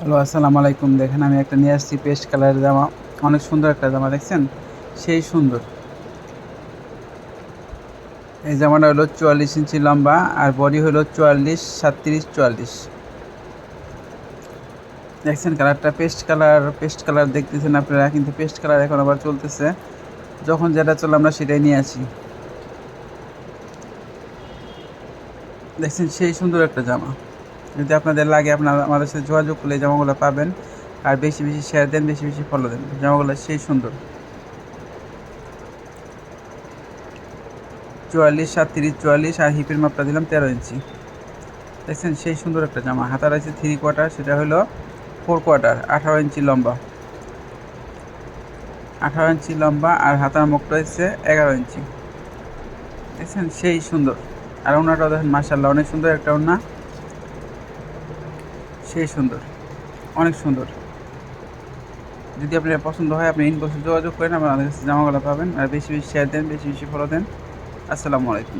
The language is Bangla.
হ্যালো, আসসালামু আলাইকুম। দেখেন আমি একটা নিয়ে আসছি পেস্ট কালারের জামা। অনেক সুন্দর একটা জামা, দেখছেন? সেই সুন্দর। এই জামাটা হলো 44 ইঞ্চি লম্বা আর বডি হলো 44, 37, 44। দেখছেন কালারটা পেস্ট কালার দেখতেছেন আপনারা, কিন্তু পেস্ট কালার এখন আবার চলতেছে। যখন যেটা চলে আমরা সেটাই নিয়ে আসি। দেখছেন সেই সুন্দর একটা জামা। যদি আপনাদের লাগে আপনারা আমাদের সাথে যোগাযোগ করলে এই জামাগুলো পাবেন। আর বেশি বেশি শেয়ার দেন, বেশি বেশি ফলো দেন। জামাগুলো সেই সুন্দর। 44, 37, 44 আর হিপের মাপটা দিলাম 13 ইঞ্চি। দেখছেন সেই সুন্দর একটা জামা। হাতার আছে 3/4, সেটা হলো 4/4, 18 ইঞ্চি লম্বা। 18 ইঞ্চি লম্বা আর হাতার মুখটা হচ্ছে 11 ইঞ্চি। দেখছেন সেই সুন্দর। আর ওনাটাও দেখেন মাশাআল্লাহ, অনেক সুন্দর একটা ওড়না। সেই সুন্দর, অনেক সুন্দর। যদি আপনার পছন্দ হয় আপনি ইনবক্সে যোগাযোগ করেন, আমাদের কাছে জামাগুলো পাবেন। আর বেশি বেশি শেয়ার দেন, বেশি বেশি ফলো দেন। আসসালামু আলাইকুম।